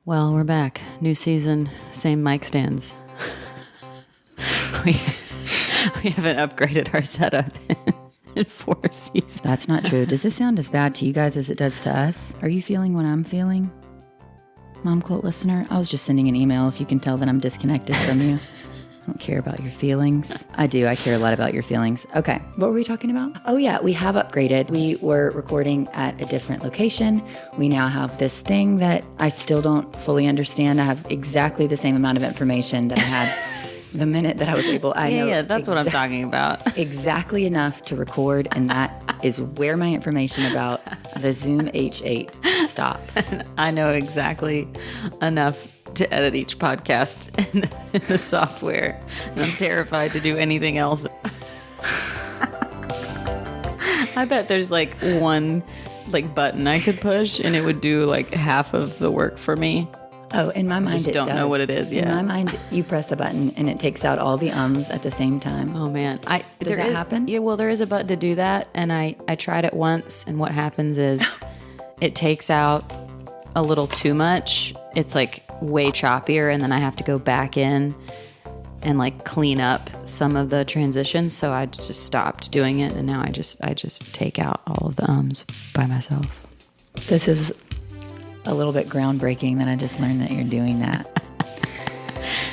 Well, we're back. New season, same mic stands. we haven't upgraded our setup in 4 seasons. That's not true. Does this sound as bad to you guys as it does to us? Are you feeling what I'm feeling? Momcult listener, I was just sending an email if you can tell that I'm disconnected from you. I don't care about your feelings. I do. I care a lot about your feelings. Okay. What were we talking about? Oh, yeah. We have upgraded. We were recording at a different location. We now have this thing that I still don't fully understand. I have exactly the same amount of information that I had the minute that I was able. Yeah, that's what I'm talking about. Exactly enough to record. And that is where my information about the Zoom H8 stops. I know exactly enough to edit each podcast in the software. And I'm terrified to do anything else. I bet there's like one button I could push and it would do like half of the work for me. Oh, in my mind, I just don't know what it is. Yeah. In my mind, you press a button and it takes out all the ums at the same time. Oh man, Does that happen? Yeah, well, there is a button to do that, and I tried it once, and what happens is it takes out a little too much. It's like way choppier, and then I have to go back in and like clean up some of the transitions. So I just stopped doing it, and now I just take out all of the ums by myself. This is a little bit groundbreaking that I just learned that you're doing that.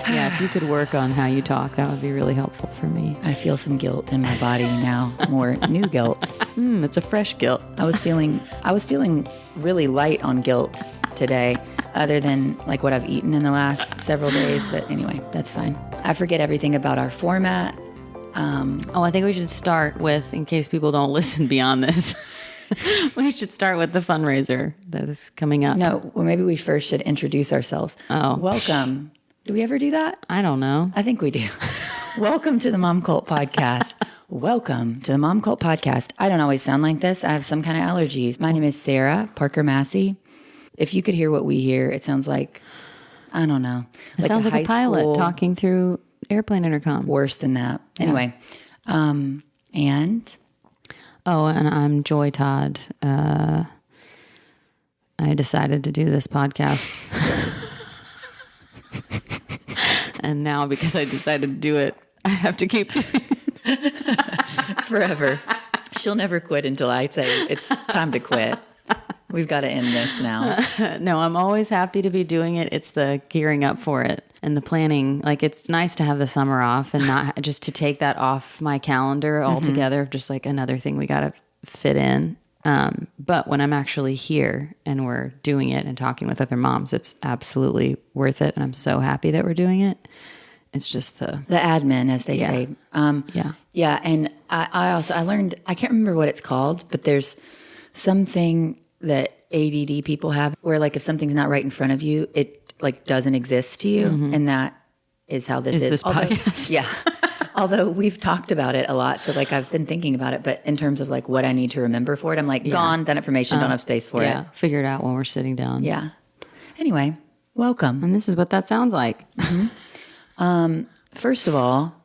Yeah, if you could work on how you talk, that would be really helpful for me. I feel some guilt in my body now, more new guilt. It's a fresh guilt. I was feeling really light on guilt today, other than like what I've eaten in the last several days. But anyway, that's fine. I forget everything about our format. I think we should start with, in case people don't listen beyond this, we should start with the fundraiser that is coming up. No, well, maybe we first should introduce ourselves. Oh. Welcome. Do we ever do that? I don't know. I think we do. Welcome to the Momcult Podcast. Welcome to the Momcult Podcast. I don't always sound like this. I have some kind of allergies. My name is Sarah Parker Massey. If you could hear what we hear, it sounds like, I don't know. It sounds like a pilot talking through airplane intercom. Worse than that. Anyway, and... Oh, and I'm Joy Todd. I decided to do this podcast. And now because I decided to do it, I have to keep doing it. Forever. She'll never quit until I say it's time to quit. We've got to end this now. No, I'm always happy to be doing it. It's the gearing up for it and the planning. Like, it's nice to have the summer off and not just to take that off my calendar altogether. Just like another thing we got to fit in. But when I'm actually here and we're doing it and talking with other moms, it's absolutely worth it. And I'm so happy that we're doing it. It's just the admin, as they say. Yeah. And I learned, I can't remember what it's called, but there's something that ADD people have where like if something's not right in front of you, it like doesn't exist to you. And that is how this is. This podcast? Yeah. Although we've talked about it a lot. So like I've been thinking about it, but in terms of like what I need to remember for it, I'm like, gone, that information, don't have space for it. Figure it out when we're sitting down. Yeah. Anyway, welcome. And this is what that sounds like. First of all,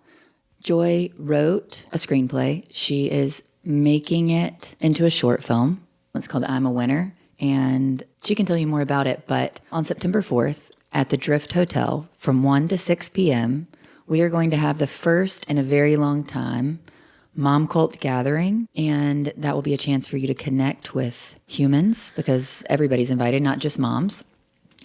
Joy wrote a screenplay. She is making it into a short film. It's called I'm a Winner. And she can tell you more about it. But on September 4th at the Drift Hotel from 1 to 6 p.m., we are going to have the first in a very long time Momcult Gathering. And that will be a chance for you to connect with humans because everybody's invited, not just moms.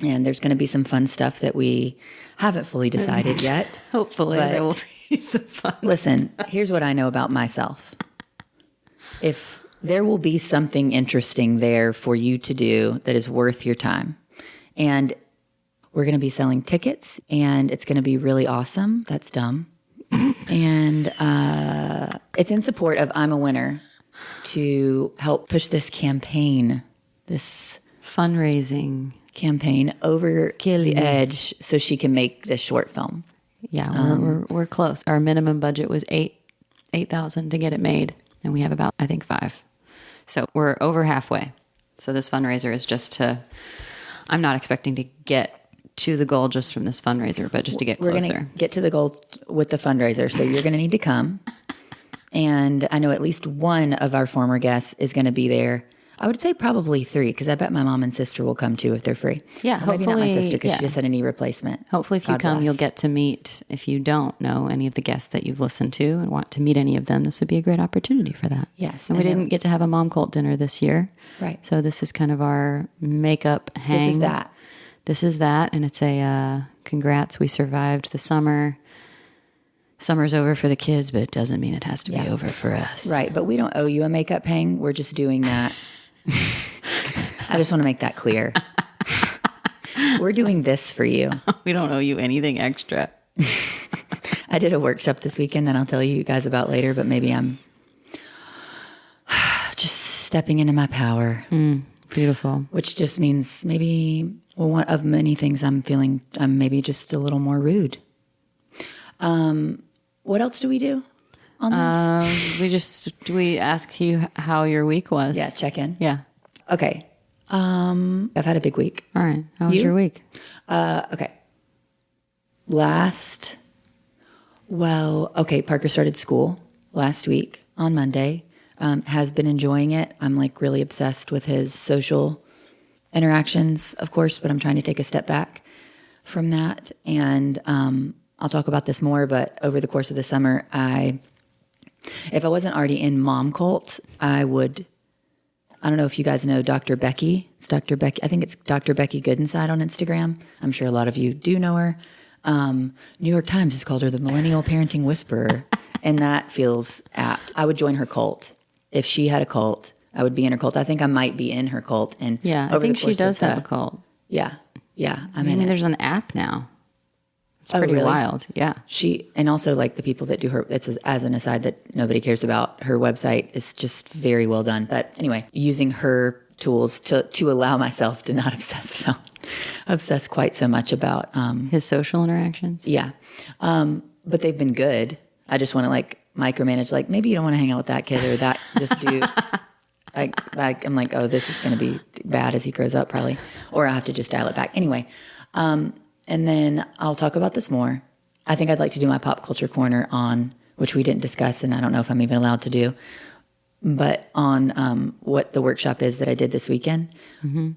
And there's going to be some fun stuff that we haven't fully decided yet. Hopefully there will be some fun. Listen, here's what I know about myself. If there will be something interesting there for you to do that is worth your time. And we're going to be selling tickets, and it's going to be really awesome. That's dumb. And it's in support of I'm a Winner to help push this campaign, this fundraising campaign over the edge so she can make this short film. Yeah, we're close. Our minimum budget was $8,000 to get it made, and we have about, I think, 5. So we're over halfway. So this fundraiser is just I'm not expecting to get to the goal just from this fundraiser, but just to get closer. We're going to get to the goal with the fundraiser. So you're going to need to come. And I know at least one of our former guests is going to be there. I would say probably 3, because I bet my mom and sister will come too if they're free. Yeah, Or maybe not my hopefully, sister, because yeah. she just had a knee replacement. Hopefully, if you God come, bless. you'll get to meet, if you don't know any of the guests that you've listened to and want to meet any of them, this would be a great opportunity for that. Yes, And we and didn't get to have a Momcult dinner this year. Right. So this is kind of our makeup hang. This is that. This is that. And it's a congrats, we survived the summer. Summer's over for the kids, but it doesn't mean it has to be over for us. Right, but we don't owe you a makeup hang. We're just doing that. I just want to make that clear. We're doing this for you. We don't owe you anything extra. I did a workshop this weekend that I'll tell you guys about later, but maybe I'm just stepping into my power. Beautiful. Which just means maybe, well, one of many things I'm feeling, I'm maybe just a little more rude. What else do we do on this? We ask you how your week was. Yeah, check in. Yeah. Okay. I've had a big week. All right. How was your week? Okay. Parker started school last week on Monday. Has been enjoying it. I'm like really obsessed with his social interactions, of course, but I'm trying to take a step back from that. And I'll talk about this more, but over the course of the summer, if I wasn't already in Momcult, I don't know if you guys know Dr. Becky. It's Dr. Becky. I think it's Dr. Becky Goodenside on Instagram. I'm sure a lot of you do know her. New York Times has called her the Millennial Parenting Whisperer, and that feels apt. I would join her cult. If she had a cult, I would be in her cult. I think I might be in her cult. And Yeah, I think she does have a cult. Yeah. I mean, there's an app now. It's pretty really? wild. Yeah. And also like the people that do her, it's as an aside that nobody cares about, her website is just very well done. But anyway, using her tools to allow myself to not obsess quite so much about his social interactions. Yeah. But they've been good. I just want to like micromanage, like maybe you don't want to hang out with that kid or this dude. I'm like, oh, this is going to be bad as he grows up probably, or I'll have to just dial it back. Anyway. And then I'll talk about this more. I think I'd like to do my pop culture corner on, which we didn't discuss, and I don't know if I'm even allowed to do, but on what the workshop is that I did this weekend. Mm-hmm.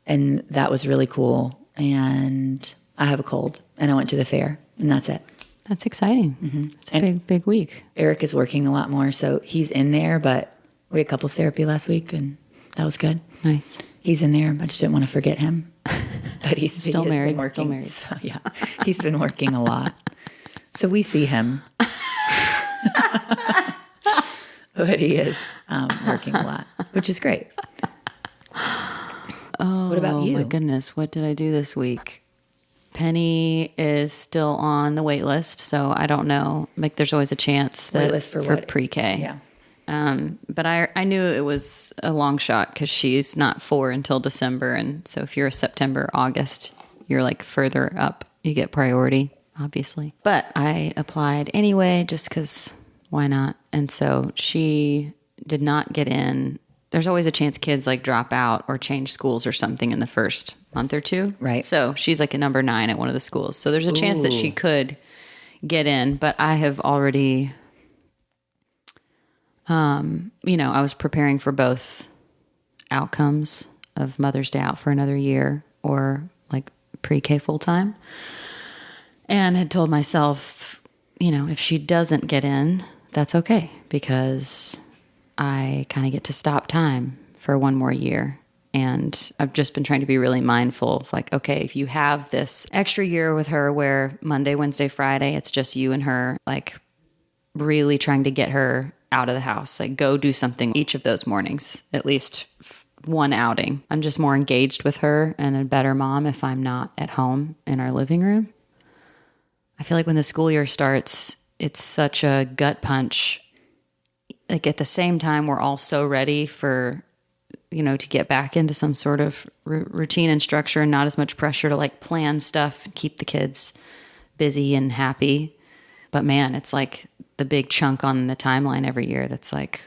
And that was really cool. And I have a cold, and I went to the fair, and that's it. That's exciting. Mm-hmm. It's a big week. Eric is working a lot more, so he's in there, but we had couples therapy last week, and that was good. Nice. He's in there. I just didn't want to forget him. But he's still married. Still married. So, yeah, he's been working a lot. So we see him. But he is working a lot, which is great. What about you? Oh, my goodness. What did I do this week? Penny is still on the wait list, so I don't know. Like, there's always a chance that Wait list for what? pre-K. Yeah. But I knew it was a long shot because she's not 4 until December. And so if you're a September, August, you're like further up. You get priority, obviously. But I applied anyway, just because why not? And so she did not get in. There's always a chance kids like drop out or change schools or something in the first month or two. Right. So she's like a number 9 at one of the schools. So there's a chance that she could get in, but I have already... I was preparing for both outcomes of Mother's Day out for another year or like pre-K full time, and had told myself, if she doesn't get in, that's okay because I kind of get to stop time for one more year. And I've just been trying to be really mindful of like, okay, if you have this extra year with her where Monday, Wednesday, Friday, it's just you and her, like really trying to get her out of the house, like go do something each of those mornings, at least one outing. I'm just more engaged with her and a better mom if I'm not at home in our living room. I feel like when the school year starts, it's such a gut punch. Like at the same time, we're all so ready for, to get back into some sort of routine and structure and not as much pressure to like plan stuff and keep the kids busy and happy. But man, it's like the big chunk on the timeline every year that's like,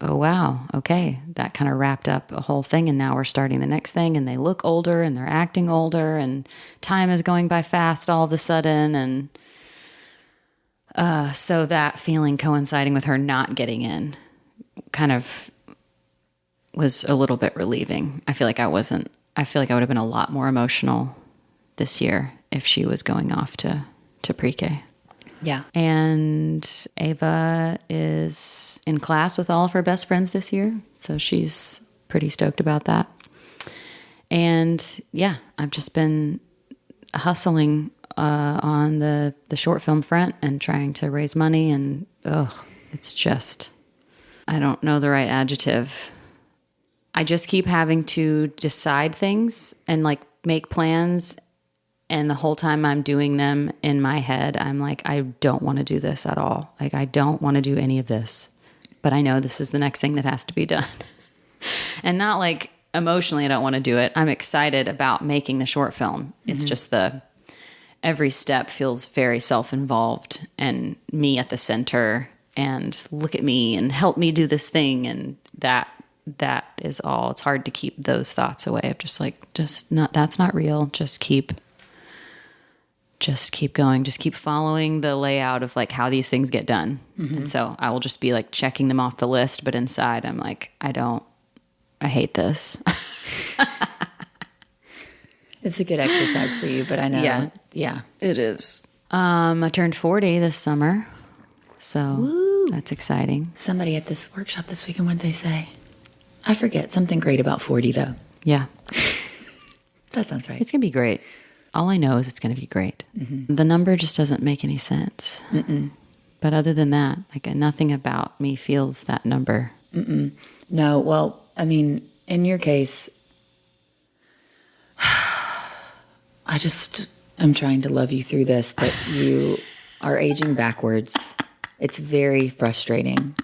oh, wow, okay, that kind of wrapped up a whole thing. And now we're starting the next thing and they look older and they're acting older and time is going by fast all of a sudden. And so that feeling coinciding with her not getting in kind of was a little bit relieving. I feel like I would have been a lot more emotional this year if she was going off to pre-K. Yeah. And Ava is in class with all of her best friends this year. So she's pretty stoked about that. And yeah, I've just been hustling on the short film front and trying to raise money. And it's just, I don't know the right adjective. I just keep having to decide things and like make plans. And the whole time I'm doing them in my head, I'm like, I don't want to do this at all. Like, I don't want to do any of this. But I know this is the next thing that has to be done. And not like emotionally, I don't want to do it. I'm excited about making the short film. It's just every step feels very self-involved and me at the center and look at me and help me do this thing. And that is all. It's hard to keep those thoughts away of that's not real. Just keep going. Just keep following the layout of like how these things get done. And so I will just be like checking them off the list. But inside I'm like, I hate this. It's a good exercise for you, but I know. Yeah, it is. I turned 40 this summer. So that's exciting. Somebody at this workshop this weekend, what did they say? I forget. Something great about 40 though. Yeah. That sounds right. It's going to be great. All I know is it's going to be great. The number just doesn't make any sense. But other than that, like nothing about me feels that number. No, well, I mean, in your case, I'm trying to love you through this, but you are aging backwards. It's very frustrating.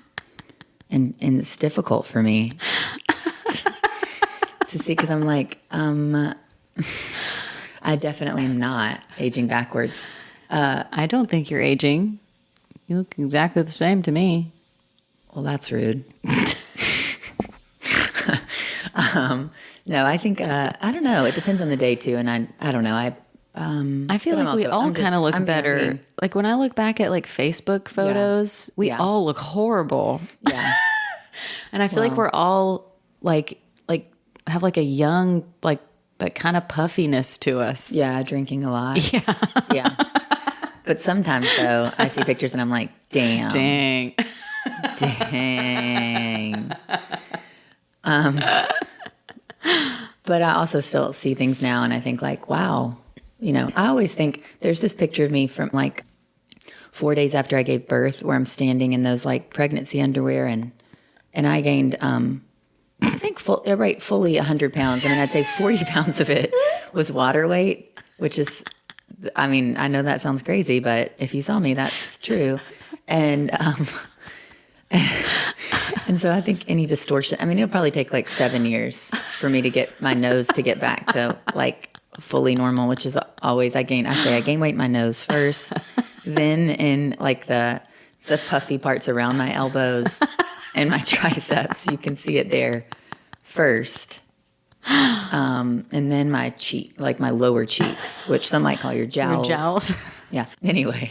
And it's difficult for me to see, because I'm like, I definitely am not aging backwards. I don't think you're aging. You look exactly the same to me. Well, that's rude. No, I think, I don't know. It depends on the day too. And I don't know. I feel like we all kind of look better. Like when I look back at like Facebook photos, we all look horrible. Yeah. And I feel like we're all like have like a young, like, but kind of puffiness to us. Yeah. Drinking a lot. Yeah. Yeah. But sometimes though, I see pictures and I'm like, damn. Dang. But I also still see things now and I think like, wow, I always think there's this picture of me from like 4 days after I gave birth where I'm standing in those like pregnancy underwear and I gained, I think fully 100 pounds. I mean, I'd say 40 pounds of it was water weight, which is, I mean, I know that sounds crazy, but if you saw me, that's true. And so I think any distortion, I mean, it'll probably take like 7 years for me to get my nose to get back to like fully normal, which is always, I gain weight in my nose first, then in like the puffy parts around my elbows and my triceps. You can see it there first. And then my cheek, like my lower cheeks, which some might call your jowls. Your jowls. Yeah. Anyway.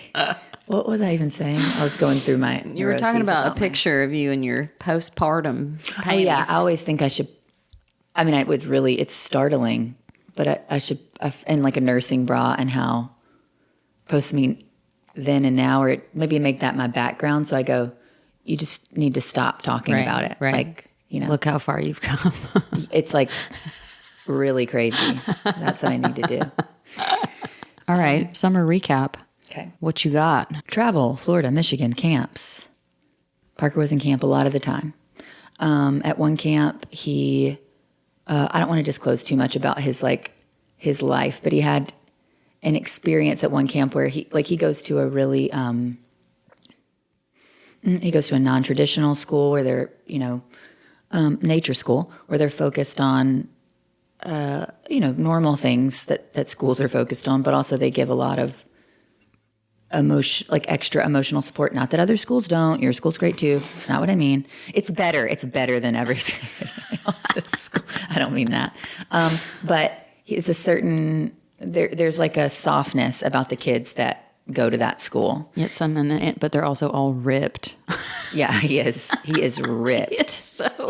What was I even saying? I was going through my You were talking about a picture of you in your postpartum panties. Oh, yeah. I always think I should, I mean, it's startling, but I should, in like a nursing bra and how post me then and now, or maybe make that my background. So I go, you just need to stop talking about it. Right. Like, look how far you've come. It's like really crazy. That's what I need to do. All right. Summer recap. Okay. What you got? Travel, Florida, Michigan, camps. Parker was in camp a lot of the time. At one camp, I don't want to disclose too much about his life, but he had an experience at one camp where he goes to a really, he goes to a non-traditional school where they're, nature school, where they're focused on, normal things that schools are focused on, but also they give a lot of extra emotional support. Not that other schools don't. Your school's great too. It's not what I mean. It's better. It's better than every else's school. I don't mean that. But it's a certain, there's like a softness about the kids that go to that school. Yet but they're also all ripped. Yeah, he is. He is ripped.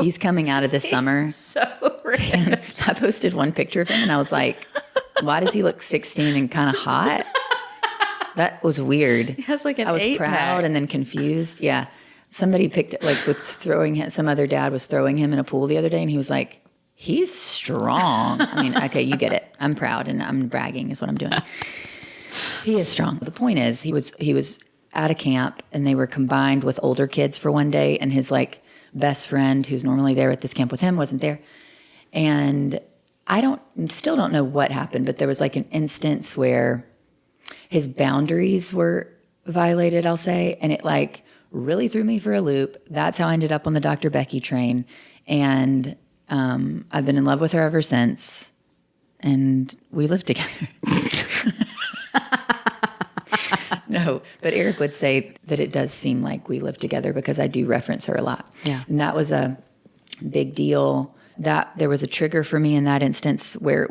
He's coming out of this summer. So ripped. And I posted one picture of him and I was like, why does he look 16 and kind of hot? That was weird. He has like an I was 8-pack. proud and then confused. Yeah. Somebody picked it, like with throwing him, some other dad was throwing him in a pool the other day and he was like, he's strong. I mean, okay, you get it. I'm proud and I'm bragging is what I'm doing. He is strong. The point is he was at a camp and they were combined with older kids for one day and his like best friend who's normally there at this camp with him wasn't there. And I still don't know what happened, but there was like an instance where his boundaries were violated, I'll say, and it like really threw me for a loop. That's how I ended up on the Dr. Becky train. And I've been in love with her ever since. And we live together. No, but Eric would say that it does seem like we live together because I do reference her a lot. Yeah. And that was a big deal. That there was a trigger for me in that instance where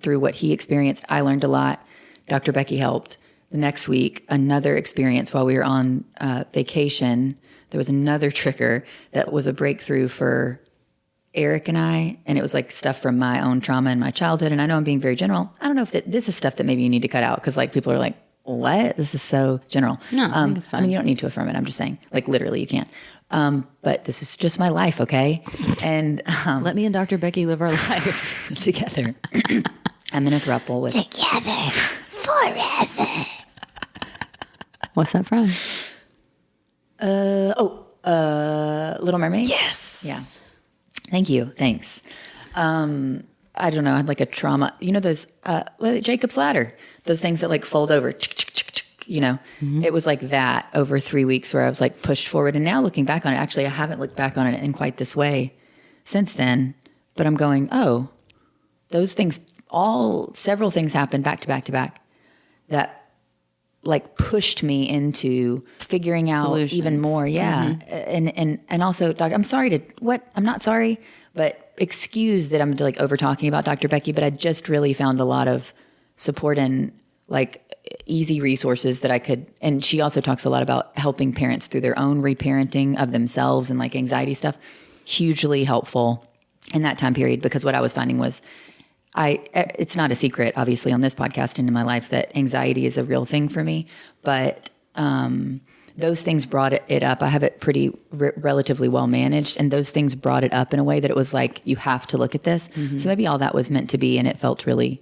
through what he experienced, I learned a lot. Dr. Becky helped. The next week, another experience while we were on vacation, there was another trigger that was a breakthrough for Eric and I, and it was like stuff from my own trauma in my childhood. And I know I'm being very general. I don't know if this is stuff that maybe you need to cut out because like people are like, what? This is so general. No, I think it's fine. I mean, you don't need to affirm it. I'm just saying, like literally you can't. But this is just my life, okay? And let me and Dr. Becky live our life together. I'm in a throuple with Together forever. What's that from? Little Mermaid. Yes. Yeah. Thank you. Thanks. I don't know. I had like a trauma. You know those Jacob's Ladder, those things that like fold over. You know, It was like that over 3 weeks where I was like pushed forward. And now looking back on it, actually, I haven't looked back on it in quite this way since then. But I'm going, oh, those things, several things happened back to back to back that like pushed me into figuring out Solutions. even more. Yeah. And also, I'm not sorry, but excuse that I'm like over talking about Dr. Becky, but I just really found a lot of support and like easy resources that I could. And she also talks a lot about helping parents through their own reparenting of themselves and like anxiety stuff. Hugely helpful in that time period, because what I was finding was it's not a secret, obviously, on this podcast and in my life that anxiety is a real thing for me. But those things brought it up. I have it pretty relatively well managed. And those things brought it up in a way that it was like, you have to look at this. Mm-hmm. So maybe all that was meant to be. And it felt really,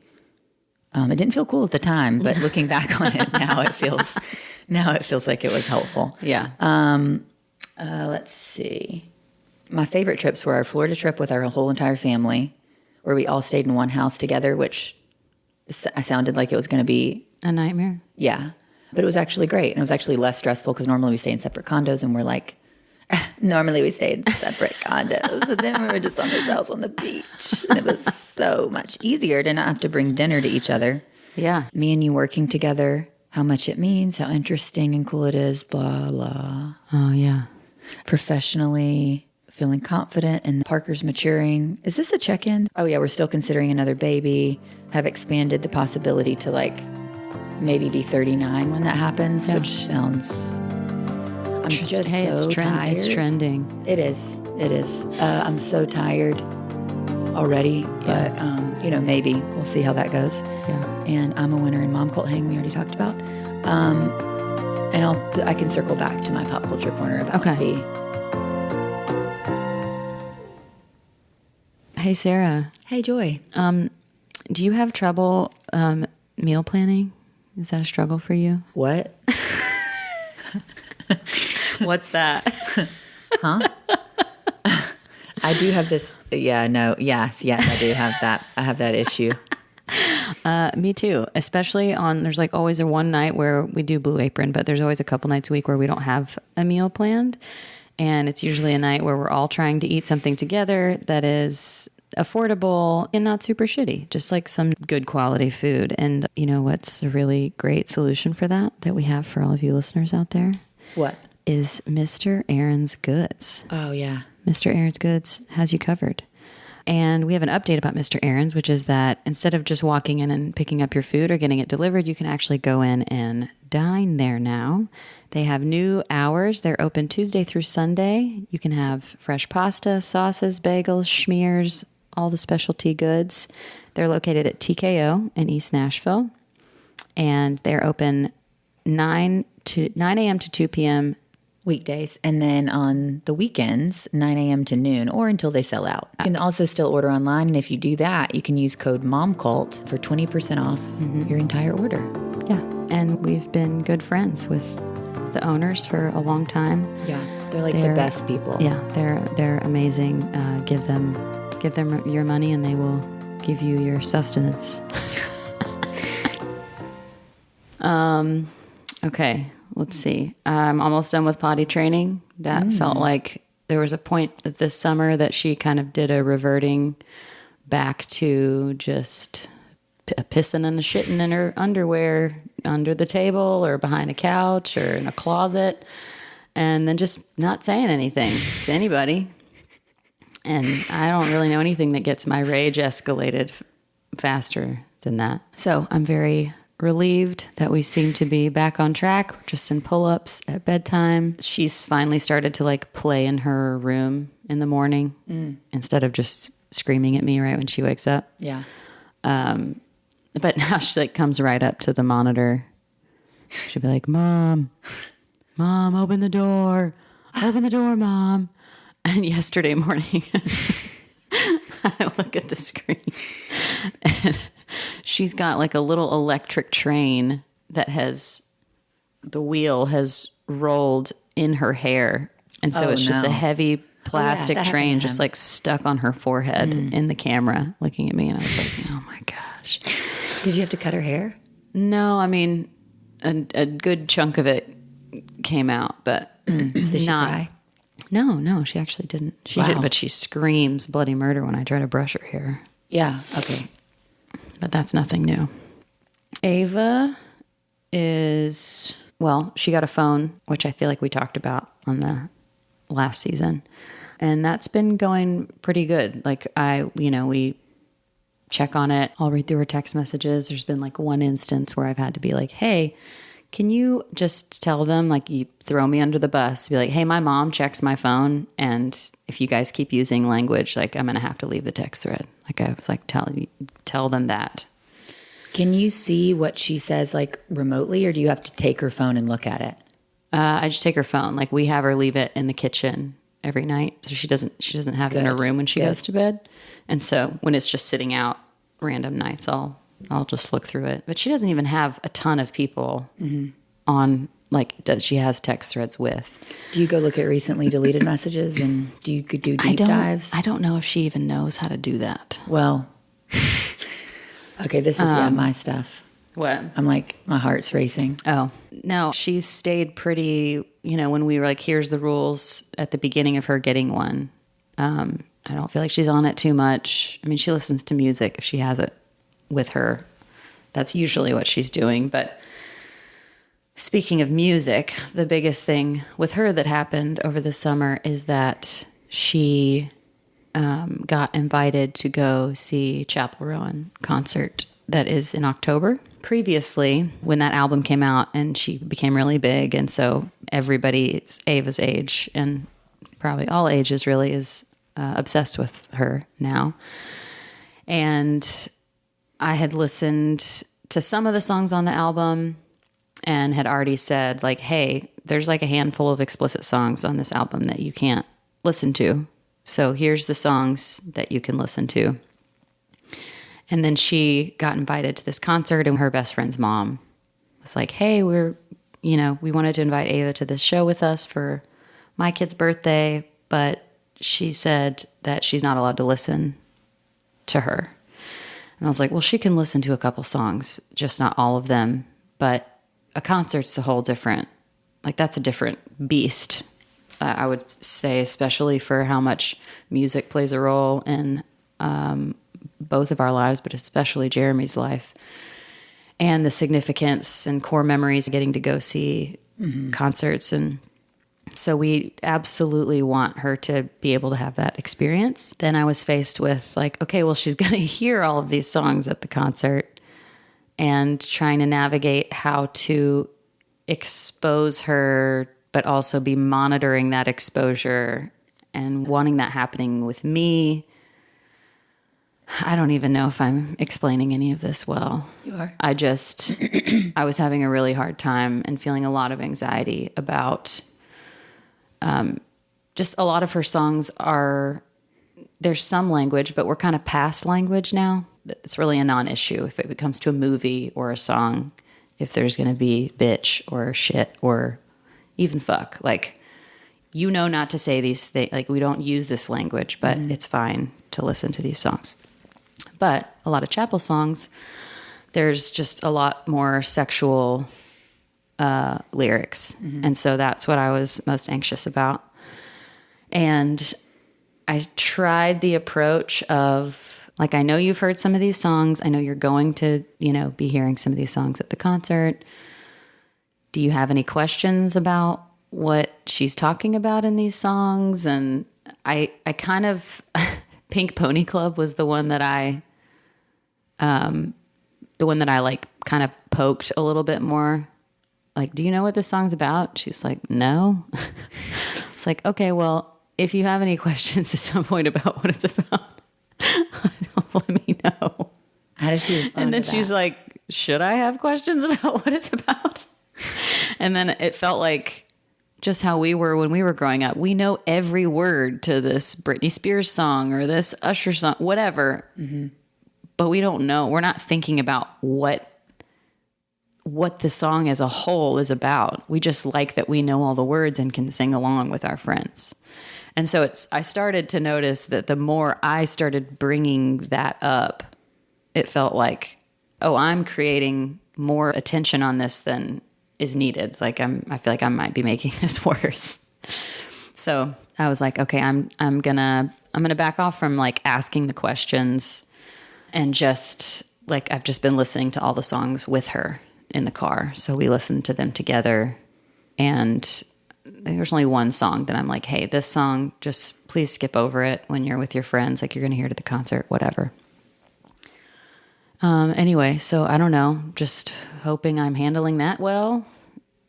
it didn't feel cool at the time, but looking back on it, now it feels like it was helpful. Yeah. Let's see. My favorite trips were our Florida trip with our whole entire family, where we all stayed in one house together, which I sounded like it was going to be a nightmare. Yeah. But it was actually great. And it was actually less stressful because normally we stay in separate condos and we're like, normally we stay in separate condos. And then we were just on this house on the beach. And it was so much easier to not have to bring dinner to each other. Yeah. Me and you working together, how much it means, how interesting and cool it is, blah, blah. Oh, yeah. Professionally, feeling confident, and Parker's maturing. Is this a check-in? Oh, yeah, we're still considering another baby. Have expanded the possibility to like maybe be 39 when that happens, which sounds... I'm just so tired. It's trending. It is. I'm so tired already, but maybe we'll see how that goes. Yeah. And I'm a winner in Momcult Hang, we already talked about. And I can circle back to my pop culture corner about Hey, Sarah. Hey, Joy. Do you have trouble meal planning? Is that a struggle for you? What? What's that? Huh? I do have this. Yeah, no. Yes, I do have that. I have that issue. Me too. Especially there's like always a one night where we do Blue Apron, but there's always a couple nights a week where we don't have a meal planned. And it's usually a night where we're all trying to eat something together that is affordable and not super shitty, just like some good quality food. And you know what's a really great solution for that we have for all of you listeners out there? What? Is Mr. Aaron's Goods. Oh, yeah. Mr. Aaron's Goods has you covered. And we have an update about Mr. Aaron's, which is that instead of just walking in and picking up your food or getting it delivered, you can actually go in and dine there now. They have new hours. They're open Tuesday through Sunday. You can have fresh pasta, sauces, bagels, schmears, all the specialty goods. They're located at TKO in East Nashville. And they're open 9 a.m. to 2 p.m. weekdays, and then on the weekends, 9 a.m. to noon, or until they sell out. You can also still order online, and if you do that, you can use code MOMCULT for 20% off your entire order. Yeah, and we've been good friends with the owners for a long time. Yeah, they're the best people. Yeah, they're amazing. Give them your money, and they will give you your sustenance. Okay. Let's see. I'm almost done with potty training. That felt like there was a point this summer that she kind of did a reverting back to just pissing and shitting in her underwear under the table or behind a couch or in a closet, and then just not saying anything to anybody. And I don't really know anything that gets my rage escalated faster than that. So I'm very relieved that we seem to be back on track. We're just in pull-ups at bedtime. She's finally started to play in her room in the morning instead of just screaming at me right when she wakes up. Yeah. But now she comes right up to the monitor. She'll be like, Mom, open the door, Mom. And yesterday morning, I look at the screen and she's got a little electric train that the wheel has rolled in her hair. And so it's just a heavy plastic train just stuck on her forehead in the camera looking at me. And I was like, oh my gosh. Did you have to cut her hair? No, I mean, a good chunk of it came out, but Did she cry? No, she actually didn't. She did, but she screams bloody murder when I try to brush her hair. Yeah. Okay. But that's nothing new. Ava she got a phone, which I feel like we talked about on the last season. And that's been going pretty good. We check on it. I'll read through her text messages. There's been one instance where I've had to be like, hey, can you just tell them, you throw me under the bus, be like, hey, my mom checks my phone. And if you guys keep using language, I'm going to have to leave the text thread. I was tell them that. Can you see what she says remotely, or do you have to take her phone and look at it? I just take her phone. We have her leave it in the kitchen every night. So she doesn't have it in her room when she goes to bed. And so when it's just sitting out random nights, I'll just look through it. But she doesn't even have a ton of people on, she has text threads with. Do you go look at recently deleted messages, and do you do deep dives? I don't know if she even knows how to do that. Well, okay, this is my stuff. What? I'm my heart's racing. Oh, no, she's stayed pretty, when we were here's the rules at the beginning of her getting one. I don't feel like she's on it too much. I mean, she listens to music if she has it with her. That's usually what she's doing. But speaking of music, the biggest thing with her that happened over the summer is that she got invited to go see Chapel Rowan concert that is in October. Previously, when that album came out and she became really big, and so everybody's Ava's age, and probably all ages really, is obsessed with her now. And I had listened to some of the songs on the album and had already said hey, there's a handful of explicit songs on this album that you can't listen to. So here's the songs that you can listen to. And then she got invited to this concert, and her best friend's mom was like, hey, we wanted to invite Ava to this show with us for my kid's birthday, but she said that she's not allowed to listen to her. And I was like, well, she can listen to a couple songs, just not all of them. But a concert's a whole different, that's a different beast. I would say, especially for how much music plays a role in both of our lives, but especially Jeremy's life, and the significance and core memories of getting to go see concerts. And So we absolutely want her to be able to have that experience. Then I was faced with like, okay, well, she's going to hear all of these songs at the concert, and trying to navigate how to expose her, but also be monitoring that exposure and wanting that happening with me. I don't even know if I'm explaining any of this well. You are. I was having a really hard time and feeling a lot of anxiety about just a lot of her songs there's some language, but we're kind of past language now. It's really a non-issue if it comes to a movie or a song, if there's going to be bitch or shit or even fuck. Like, you know not to say these things. Like, we don't use this language, but it's fine to listen to these songs. But a lot of chapel songs, there's just a lot more sexual lyrics. And so that's what I was most anxious about. And I tried the approach of, like, I know you've heard some of these songs. I know you're going to, be hearing some of these songs at the concert. Do you have any questions about what she's talking about in these songs? And I kind of, Pink Pony Club was the one that I like kind of poked a little bit more. Like, do you know what this song's about? She's like, no. It's like, okay, well, if you have any questions at some point about what it's about, let me know. How did she respond? And then she's like, should I have questions about what it's about? And then it felt like just how we were when we were growing up. We know every word to this Britney Spears song or this Usher song, whatever. Mm-hmm. But we don't know. We're not thinking about what the song as a whole is about. We just like that we know all the words and can sing along with our friends. And so I started to notice that the more I started bringing that up, it felt like, oh, I'm creating more attention on this than is needed. Like, I feel like I might be making this worse. So I was like, okay, I'm gonna back off from like asking the questions, and just like, I've just been listening to all the songs with her in the car. So we listened to them together, and there's only one song that I'm like, hey, this song, just please skip over it when you're with your friends. Like, you're going to hear it at the concert, whatever. Anyway, so I don't know, just hoping I'm handling that well.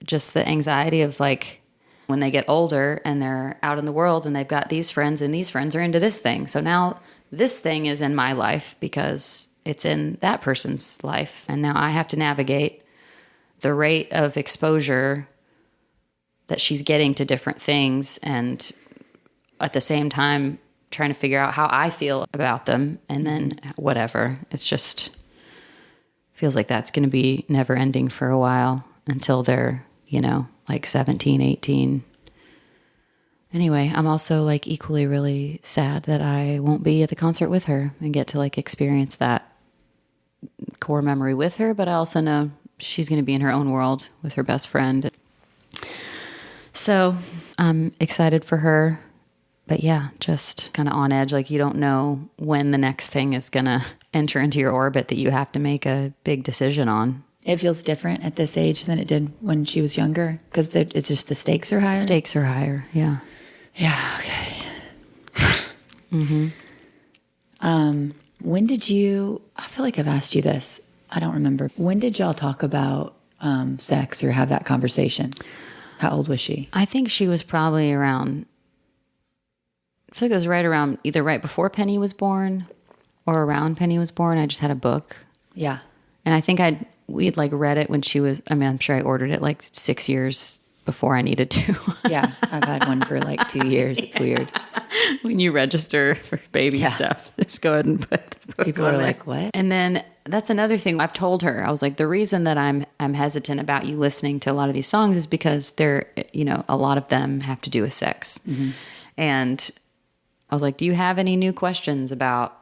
Just the anxiety of like, when they get older and they're out in the world and they've got these friends and these friends are into this thing. So now this thing is in my life because it's in that person's life. And now I have to navigate the rate of exposure that she's getting to different things, and at the same time trying to figure out how I feel about them, and then whatever. It's just feels like that's going to be never ending for a while until they're, like 17, 18. Anyway, I'm also like equally really sad that I won't be at the concert with her and get to like experience that core memory with her, but I also know she's going to be in her own world with her best friend. So I'm excited for her, but yeah, just kind of on edge. Like, you don't know when the next thing is going to enter into your orbit that you have to make a big decision on. It feels different at this age than it did when she was younger, because it's just the stakes are higher. Stakes are higher, yeah. Yeah, okay. When did you, I feel like I've asked you this, I don't remember. When did y'all talk about sex or have that conversation? How old was she? I think she was probably around, I feel like it was either right before Penny was born or around Penny was born. I just had a book. Yeah. And I think we had like read it when she was, I'm sure I ordered it like 6 years before I needed to. Yeah. I've had one for like 2 years. It's weird. When you register for baby stuff, just go ahead and put the book People on are there. like, what? And then that's another thing I've told her. I was like, the reason that I'm hesitant about you listening to a lot of these songs is because they're, a lot of them have to do with sex. Mm-hmm. And I was like, do you have any new questions about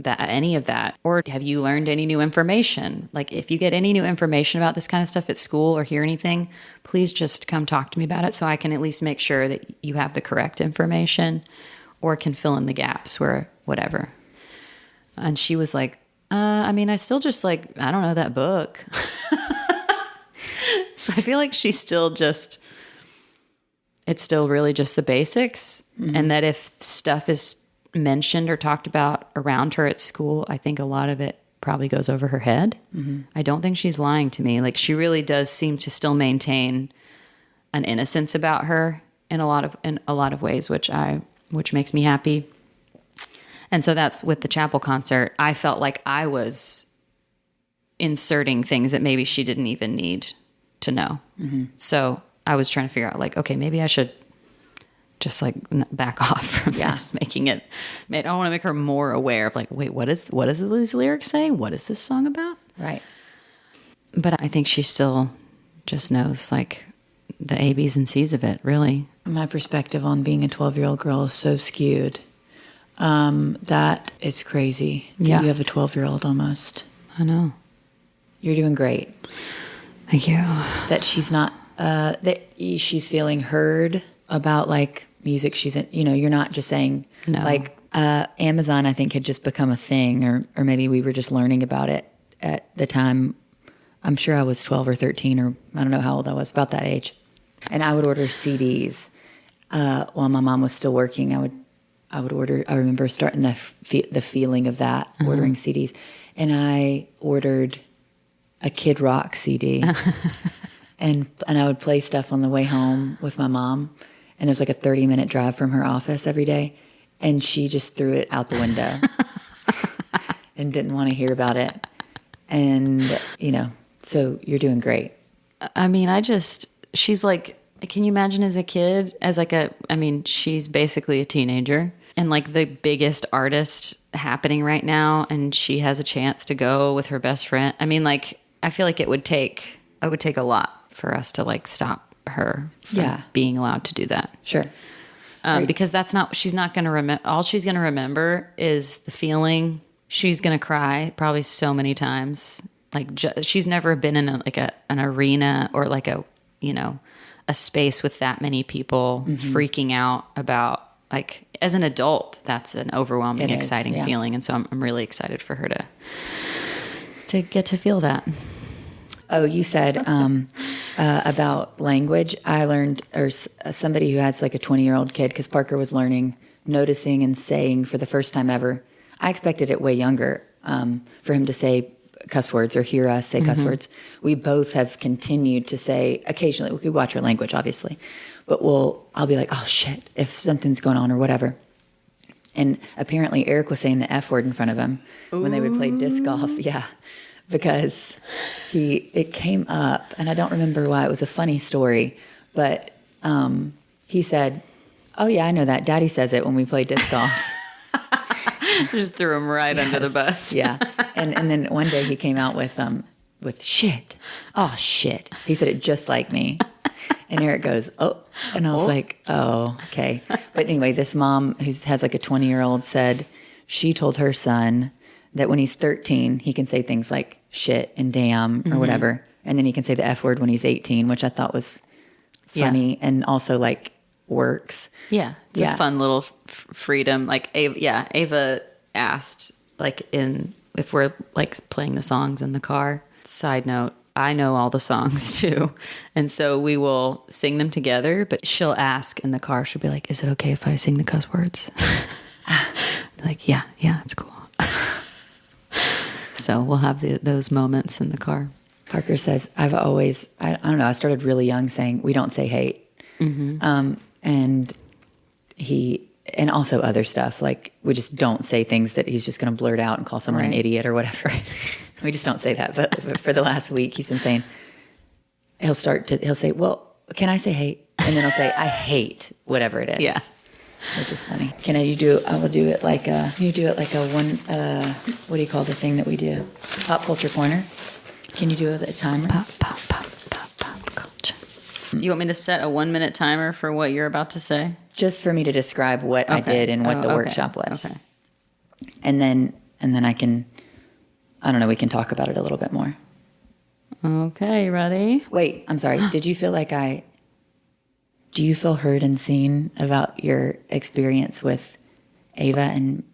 any of that? Or have you learned any new information? Like, if you get any new information about this kind of stuff at school or hear anything, please just come talk to me about it so I can at least make sure that you have the correct information or can fill in the gaps where whatever. And she was like, I still just like, I don't know that book. So I feel like she's still just it's still really just the basics. And that if stuff is mentioned or talked about around her at school, I think a lot of it probably goes over her head. I don't think she's lying to me. Like, she really does seem to still maintain an innocence about her in a lot of ways, which makes me happy. And so that's with the chapel concert. I felt like I was inserting things that maybe she didn't even need to know. So I was trying to figure out, like, okay, maybe I should just like back off from this, making it. I want to make her more aware of, like, wait, what is these lyrics saying? What is this song about? Right. But I think she still just knows, like, the A, B's, and C's of it, really. My perspective on being a 12-year-old girl is so skewed. That it's crazy. Yeah. You have a 12-year-old almost. I know. You're doing great. Thank you. That she's not, that she's feeling heard about, like, music she's in. You know, you're not just saying, like, Amazon, I think, had just become a thing, or maybe we were just learning about it at the time. I'm sure I was 12 or 13, or I don't know how old I was, about that age. And I would order CDs while my mom was still working. I would order. I remember starting the feeling of that, ordering CDs, and I ordered a Kid Rock CD, and I would play stuff on the way home with my mom. And there's like a 30-minute drive from her office every day, and she just threw it out the window and didn't want to hear about it. And so you're doing great. I mean, she's like, can you imagine as a kid, she's basically a teenager and like the biggest artist happening right now. And she has a chance to go with her best friend. I mean, like, I feel like it would take a lot for us to, like, stop her from being allowed to do that. Sure. Right. Because she's not going to remember. All she's going to remember is the feeling. She's going to cry probably so many times. Like, she's never been in an arena or like a space with that many people freaking out about, like, as an adult, that's an overwhelming, exciting feeling. And so I'm really excited for her to get to feel that. Oh, you said about language. I learned, or somebody who has like a 20-year-old kid, because Parker was noticing and saying for the first time ever. I expected it way younger for him to say cuss words or hear us say cuss words. We both have continued to say, occasionally, we could watch our language, obviously, but I'll be like, oh shit, if something's going on or whatever. And apparently Eric was saying the F word in front of him when they would play disc golf. Yeah. Because it came up, and I don't remember why. It was a funny story, but he said, oh yeah, I know that. Daddy says it when we play disc golf. Just threw him right under the bus. Yeah. And then one day he came out with shit. Oh, shit. He said it just like me. And Eric goes, oh. And I was like, oh, okay. But anyway, this mom who has like a 20-year-old said she told her son that when he's 13, he can say things like shit and damn or whatever. And then he can say the F word when he's 18, which I thought was funny and also like works. Yeah. It's a fun little freedom. Like, Ava asked, like, if we're like playing the songs in the car. Side note, I know all the songs too. And so we will sing them together, but she'll ask in the car, she'll be like, is it okay if I sing the cuss words? Like, yeah, it's cool. So we'll have those moments in the car. Parker says, I don't know, I started really young saying, we don't say hate. And and also other stuff, like we just don't say things that he's just going to blurt out and call someone an idiot or whatever. We just don't say that. But for the last week, he's been saying, he'll say, well, can I say hate? And then I'll say, I hate whatever it is. Yeah. Which is funny. I will do it like a one, what do you call the thing that we do? Pop culture pointer. Can you do a timer? Pop culture. You want me to set a 1-minute timer for what you're about to say? Just for me to describe what I did and what the workshop was. Okay. And then I can, I don't know, we can talk about it a little bit more. Okay, ready? Wait, I'm sorry. Do you feel heard and seen about your experience with Ava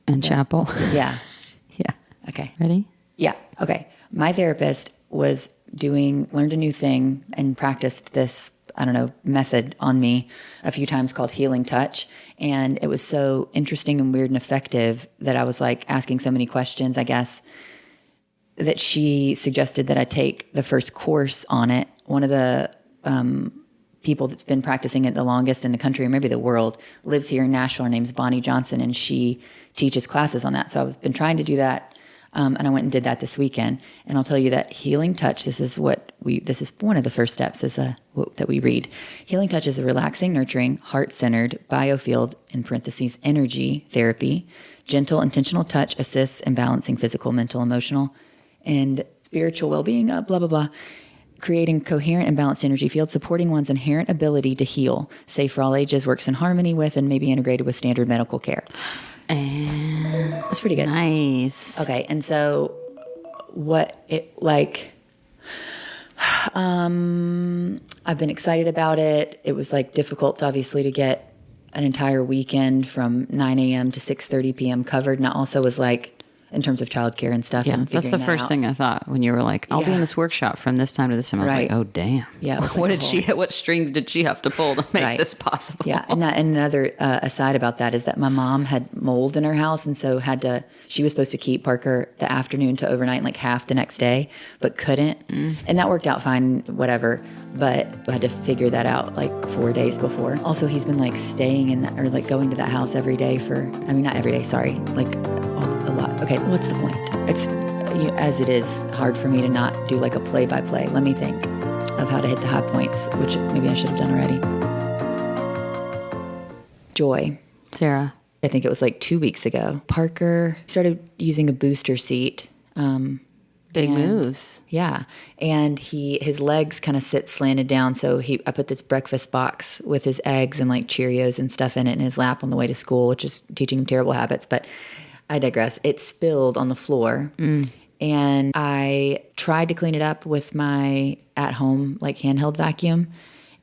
and Chapel? Yeah. Yeah. Okay. Ready? Yeah. Okay. My therapist learned a new thing and practiced this method on me a few times called Healing Touch. And it was so interesting and weird and effective that I was like asking so many questions, I guess, that she suggested that I take the first course on it. One of the people that's been practicing it the longest in the country, or maybe the world, lives here in Nashville. Her name's Bonnie Johnson, and she teaches classes on that. So I've been trying to do that. And I went and did that this weekend. And I'll tell you that Healing Touch, this is one of the first steps that we read. Healing Touch is a relaxing, nurturing, heart-centered biofield, in parentheses, energy therapy. Gentle, intentional touch assists in balancing physical, mental, emotional, and spiritual well-being, blah, blah, blah. Creating coherent and balanced energy fields, supporting one's inherent ability to heal. Safe for all ages, works in harmony with and may be integrated with standard medical care. And that's pretty good. Nice. Okay. And so I've been excited about it. It was like difficult, obviously, to get an entire weekend from 9 a.m. to 6:30 p.m. covered. And I also was like, in terms of childcare and stuff. Yeah, and that's the first thing I thought when you were like, I'll be in this workshop from this time to this time. I was like, oh, damn. Yeah. What strings did she have to pull to make this possible? Yeah. And another aside about that is that my mom had mold in her house. And so she was supposed to keep Parker the afternoon to overnight, like half the next day, but couldn't. And that worked out fine, whatever. But I had to figure that out like 4 days before. Also, he's been like staying going to that house every day not every day, sorry. Like a lot. Okay, what's the point? It's, as it is, hard for me to not do like a play-by-play. Let me think of how to hit the high points, which maybe I should have done already. Joy. Sarah. I think it was like 2 weeks ago. Parker started using a booster seat. Big moves. Yeah. And his legs kind of sit slanted down. So I put this breakfast box with his eggs and like Cheerios and stuff in it in his lap on the way to school, which is teaching him terrible habits. But I digress. It spilled on the floor. And I tried to clean it up with my at-home like handheld vacuum.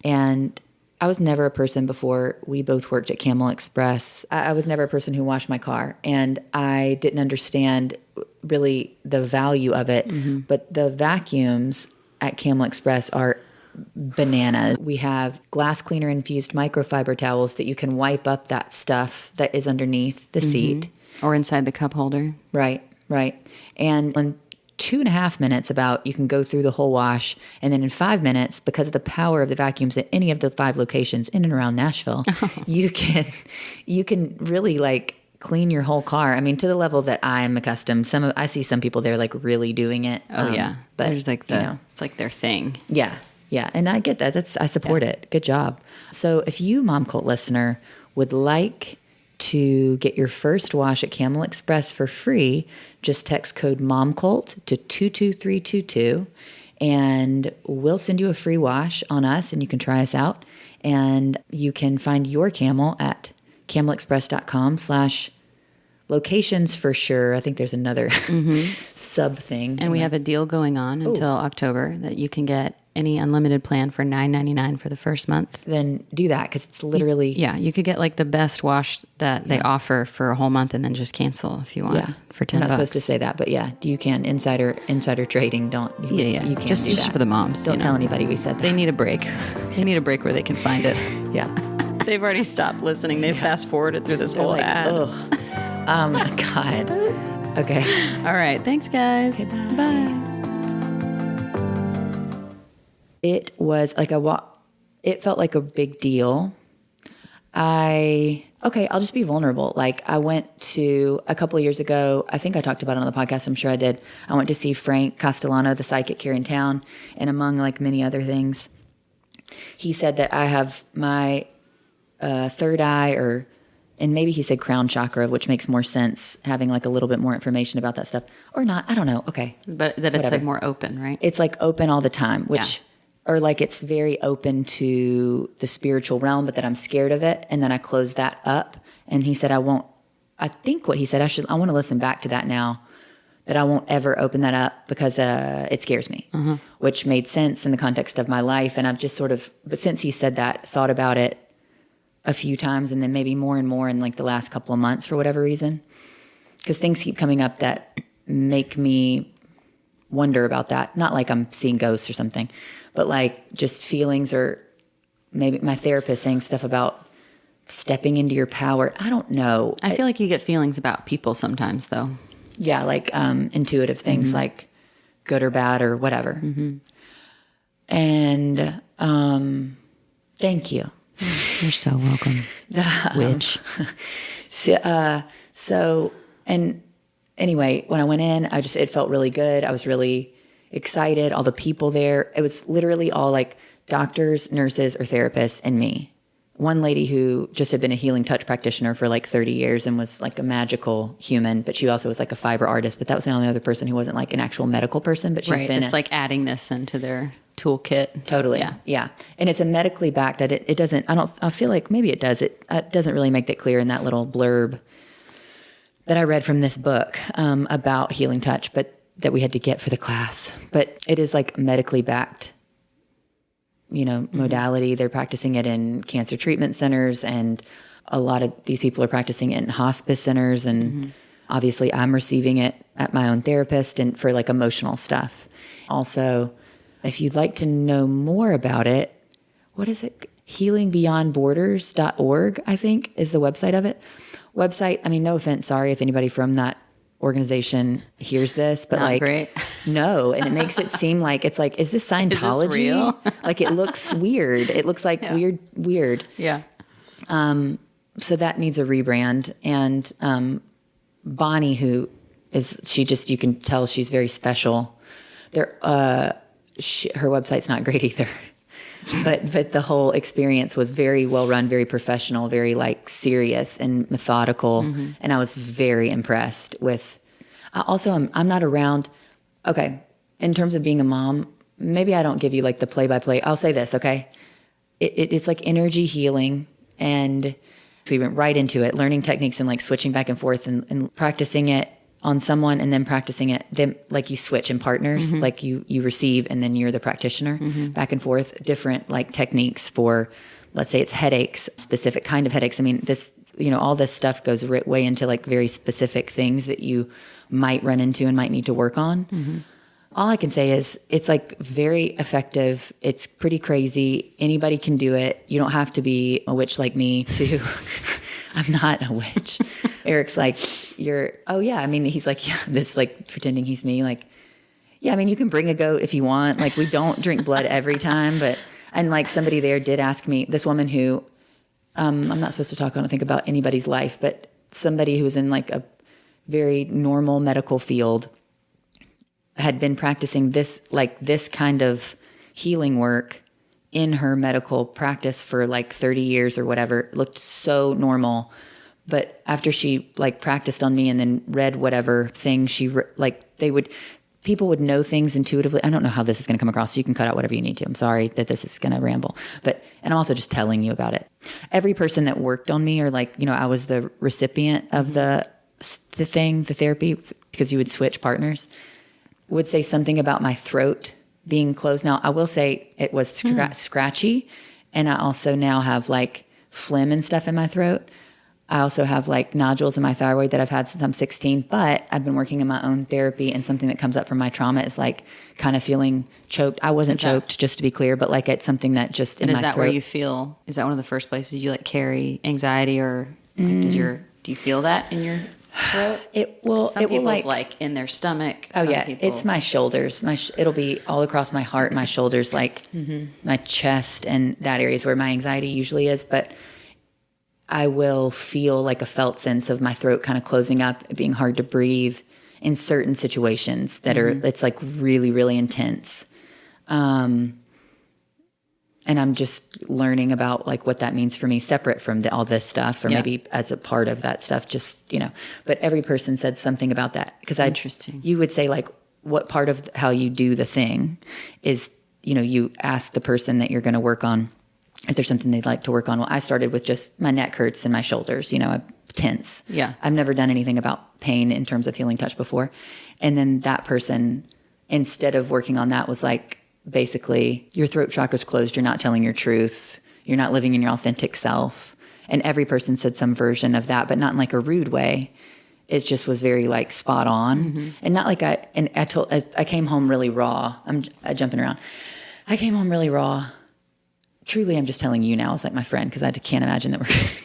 And I was never a person before we both worked at Camel Express. I was never a person who washed my car. And I didn't understand really the value of it. But the vacuums at Camel Express are bananas. We have glass cleaner infused microfiber towels that you can wipe up that stuff that is underneath the seat. Or inside the cup holder. Right. And in 2.5 minutes you can go through the whole wash. And then in 5 minutes, because of the power of the vacuums at any of the 5 locations in and around Nashville, you can really like clean your whole car. I mean, to the level that I'm accustomed. I see some people there like really doing it. Oh yeah. But there's like it's like their thing. Yeah. And I get that. I support it. Good job. So if you, Momcult listener, would like to get your first wash at Camel Express for free, just text code MOMCULT to 22322 and we'll send you a free wash on us and you can try us out. And you can find your Camel at camelexpress.com/locations for sure. I think there's another sub thing. And we have a deal going on until October that you can get any unlimited plan for $9.99 for the first month. Then do that because it's literally... you could get like the best wash that they offer for a whole month and then just cancel if you want for $10. I'm not supposed to say that, but you can. Insider trading, don't... You can just do that. For the moms. Don't tell anybody we said that. They need a break. They need a break where they can find it. Yeah. They've already stopped listening. They've fast-forwarded through this whole ad. Ugh. Oh my God. Okay. All right. Thanks, guys. Okay, bye. It was like it felt like a big deal. I'll just be vulnerable. Like I went to a couple of years ago, I think I talked about it on the podcast. I'm sure I did. I went to see Frank Castellano, the psychic here in town. And among like many other things, he said that I have my third eye and maybe he said crown chakra, which makes more sense, having like a little bit more information about that stuff or not. I don't know. Okay. But that it's like more open, right? It's like open all the time, or like it's very open to the spiritual realm, but that I'm scared of it. And then I close that up. And he said, I want to listen back to that now, that I won't ever open that up because it scares me, which made sense in the context of my life. And I've just but since he said that, thought about it a few times and then maybe more and more in like the last couple of months for whatever reason, because things keep coming up that make me wonder about that. Not like I'm seeing ghosts or something, but like just feelings or maybe my therapist saying stuff about stepping into your power. I don't know. I feel like you get feelings about people sometimes, though. Yeah, like intuitive things like good or bad or whatever. And thank you. You're so welcome. Witch. So, and anyway, when I went in, it felt really good. I was really excited. All the people there, it was literally all like doctors, nurses, or therapists, and me. One lady who just had been a healing touch practitioner for like 30 years and was like a magical human, but she also was like a fiber artist. But that was the only other person who wasn't like an actual medical person, but she's been It's like adding this into their toolkit. Totally. Yeah. And it's a medically backed, it doesn't, I feel like maybe it does. It doesn't really make that clear in that little blurb that I read from this book about healing touch, but that we had to get for the class. But it is like medically backed, modality. They're practicing it in cancer treatment centers, and a lot of these people are practicing it in hospice centers. And obviously I'm receiving it at my own therapist and for like emotional stuff. Also, if you'd like to know more about it, what is it? healingbeyondborders.org, I think, is the website of it. I mean, no offense, sorry if anybody from that organization hears this, but Not great. No, and it makes it seem like it's like, is this Scientology? Is this real? Like it looks weird. It looks like weird. Yeah. So that needs a rebrand. And Bonnie, who is, you can tell she's very special. Her website's not great either. But the whole experience was very well run, very professional, very like serious and methodical. And I was very impressed with, I'm not around. Okay. In terms of being a mom, maybe I don't give you like the play by play. I'll say this. Okay. It's like energy healing. And so we went right into it, learning techniques and like switching back and forth and practicing it on someone and then practicing it. Then like you switch in partners, like you receive and then you're the practitioner, back and forth, different like techniques for, let's say it's headaches, specific kind of headaches. I mean, this, all this stuff goes way into like very specific things that you might run into and might need to work on. All I can say is it's like very effective. It's pretty crazy. Anybody can do it. You don't have to be a witch like me to, I'm not a witch. Eric's like, oh yeah. I mean, he's like, yeah, this like pretending he's me. Like, yeah, I mean, you can bring a goat if you want. Like we don't drink blood every time, and like somebody there did ask me, this woman who, I'm not supposed to talk, I don't think about anybody's life, but somebody who was in like a very normal medical field had been practicing this kind of healing work in her medical practice for like 30 years or whatever. It looked so normal. But after she like practiced on me and then read whatever thing people would know things intuitively. I don't know how this is going to come across. So you can cut out whatever you need to. I'm sorry that this is going to ramble, and I'm also just telling you about it. Every person that worked on me, or like, I was the recipient of the therapy, because you would switch partners, would say something about my throat being closed. Now, I will say it was scratchy, and I also now have like phlegm and stuff in my throat. I also have like nodules in my thyroid that I've had since I'm 16, but I've been working in my own therapy, and something that comes up from my trauma is like kind of feeling choked. I wasn't choked, just to be clear, but like it's something that just in my throat. And is that where you feel, is that one of the first places you like carry anxiety, or like, do you feel that in your throat? Some people's like in their stomach. Oh yeah, it's my shoulders. It'll be all across my heart, my shoulders, like my chest, and that area is where my anxiety usually is. But I will feel like a felt sense of my throat kind of closing up, being hard to breathe in certain situations that it's like really, really intense. And I'm just learning about like what that means for me, separate from all this stuff, or maybe as a part of that stuff, just, but every person said something about that. Because Interesting. You would say like, what part of how you do the thing is, you ask the person that you're going to work on if there's something they'd like to work on. Well, I started with just my neck hurts and my shoulders, I'm tense. Yeah. I've never done anything about pain in terms of healing touch before. And then that person, instead of working on that, was like, basically, your throat chakra's closed. You're not telling your truth. You're not living in your authentic self. And every person said some version of that, but not in like a rude way. It just was very like spot on. And not like I came home really raw. I'm jumping around. I came home really raw truly, I'm just telling you now as like my friend, because I can't imagine that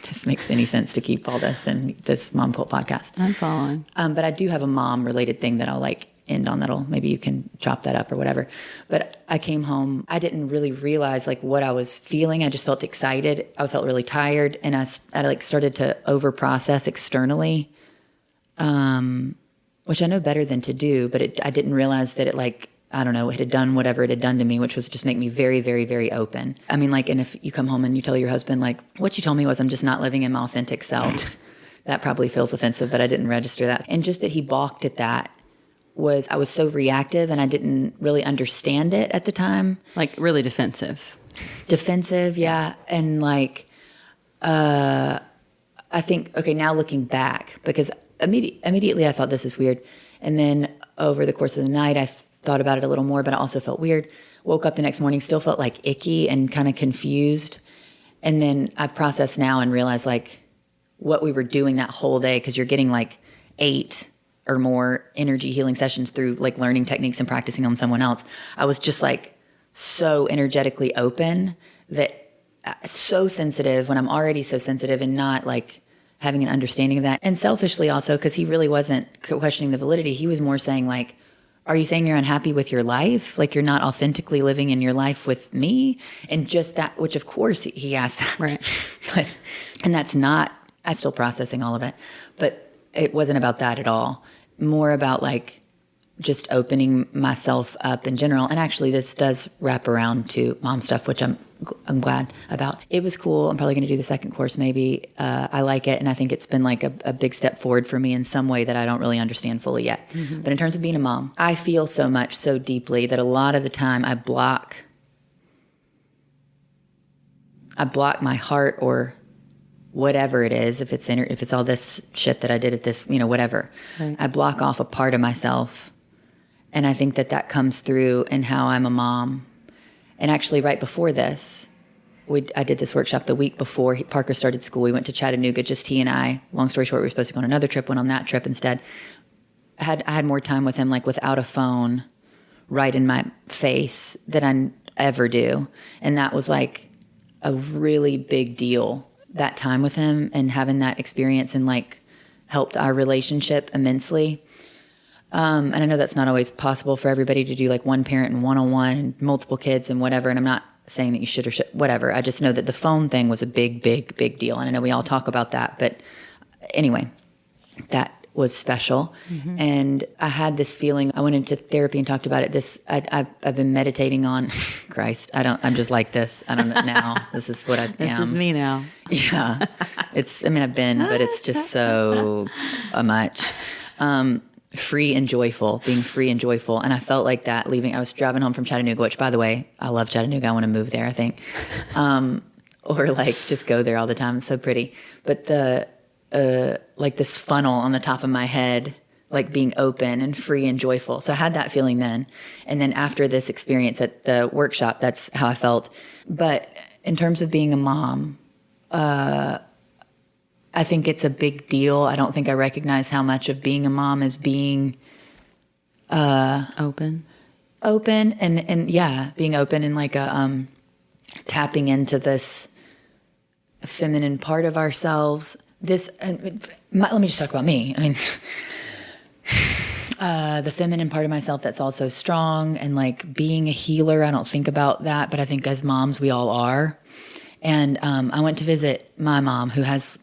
this makes any sense to keep all this in this Momcult podcast. I'm following. But I do have a mom related thing that I'll like end on that'll, maybe you can chop that up or whatever. But I came home, I didn't really realize like what I was feeling. I just felt excited. I felt really tired, and I like started to over process externally, which I know better than to do, but I didn't realize that it like, I don't know, it had done whatever it had done to me, which was just make me very, very, very open. I mean, like, and if you come home and you tell your husband, like, what you told me was I'm just not living in my authentic self, that probably feels offensive, but I didn't register that. And just that he balked at that I was so reactive, and I didn't really understand it at the time. Like really defensive. Defensive, yeah. And like, I think, okay, now looking back, because immediately I thought this is weird. And then over the course of the night, I thought about it a little more, but I also felt weird. Woke up the next morning, still felt like icky and kind of confused. And then I've processed now and realized like what we were doing that whole day, because you're getting like 8 or more energy healing sessions through like learning techniques and practicing on someone else. I was just like so energetically open, that so sensitive when I'm already so sensitive, and not like having an understanding of that. And selfishly also, because he really wasn't questioning the validity. He was more saying like, are you saying you're unhappy with your life? Like you're not authentically living in your life with me? And just that, which of course he asked that. Right. And that's not, I'm still processing all of it, but it wasn't about that at all. More about like just opening myself up in general. And actually this does wrap around to mom stuff, which I'm glad about. It was cool. I'm probably going to do the second course maybe. I like it. And I think it's been like a big step forward for me in some way that I don't really understand fully yet. Mm-hmm. But in terms of being a mom, I feel so much, so deeply, that a lot of the time I block my heart, or whatever it is, if it's all this shit that I did at this, whatever. Right. I block off a part of myself. And I think that comes through in how I'm a mom. And actually right before this, I did this workshop the week before Parker started school. We went to Chattanooga, just he and I. Long story short, we were supposed to go on another trip, went on that trip instead. I had more time with him, like without a phone right in my face than I ever do. And that was like a really big deal, that time with him, and having that experience, and like helped our relationship immensely. And I know that's not always possible for everybody to do like one parent and one-on-one and multiple kids and whatever. And I'm not saying that you should or should, whatever. I just know that the phone thing was a big, big, big deal. And I know we all talk about that, but anyway, that was special. Mm-hmm. And I had this feeling, I went into therapy and talked about it. I've been meditating on Christ. I'm just like this. I don't know now. This is what I am. This is me now. Yeah. I've been, but it's just so much. Free and joyful, being free and joyful. And I felt like that leaving. I was driving home from Chattanooga, which, by the way, I love Chattanooga. I want to move there, I think. Or like just go there all the time. It's so pretty. But like this funnel on the top of my head, like being open and free and joyful. So I had that feeling then. And then after this experience at the workshop, that's how I felt. But in terms of being a mom, I think it's a big deal. I don't think I recognize how much of being a mom is being open and yeah, being open and like tapping into this feminine part of ourselves. Let me just talk about me. I mean, the feminine part of myself that's also strong, and like being a healer. I don't think about that, but I think as moms we all are. And I went to visit my mom, who has,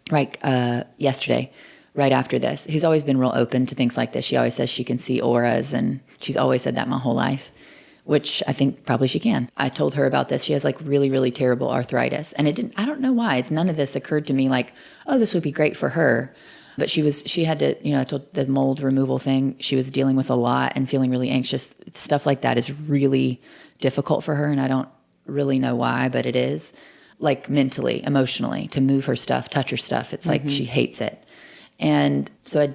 yesterday, right after this, who's always been real open to things like this. She always says she can see auras, and she's always said that my whole life, which I think probably she can. I told her about this. She has like really, really terrible arthritis. And I don't know why. None of this occurred to me like, oh, this would be great for her. But she had to, I told the mold removal thing, she was dealing with a lot and feeling really anxious. Stuff like that is really difficult for her. And I don't really know why, but it is. Like mentally, emotionally, to move her stuff, touch her stuff. It's like she hates it. And so I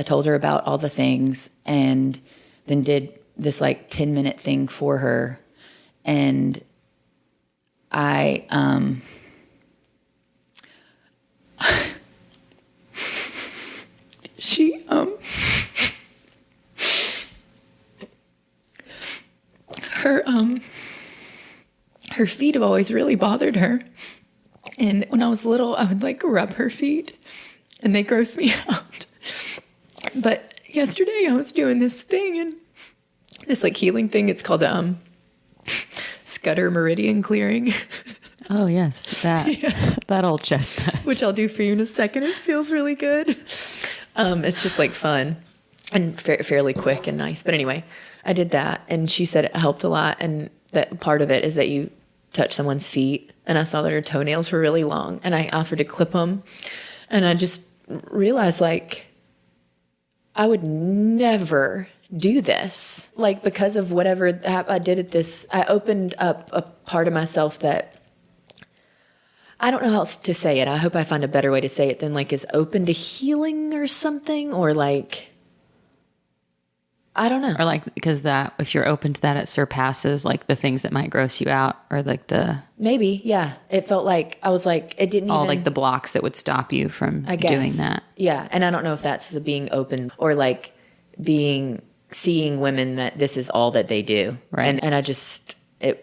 told her about all the things, and then did this like 10-minute thing for her. And I, her feet have always really bothered her. And when I was little, I would like rub her feet and they gross me out. But yesterday I was doing this thing and this like healing thing. It's called Scudder Meridian Clearing. Oh yes, that old chestnut. Which I'll do for you in a second. It feels really good. It's just like fun and fairly quick and nice. But anyway, I did that and she said it helped a lot. And that part of it is that you touch someone's feet. And I saw that her toenails were really long and I offered to clip them. And I just realized like I would never do this. Like because of whatever I did at this, I opened up a part of myself that I don't know how else to say it. I hope I find a better way to say it than like is open to healing or something or like, I don't know. Or like, because that, if you're open to that, it surpasses like the things that might gross you out or like maybe, yeah. It felt like, I was like, it didn't all even. Like the blocks that would stop you from doing that. Yeah. And I don't know if that's the being open or like seeing women that this is all that they do. Right. And I just,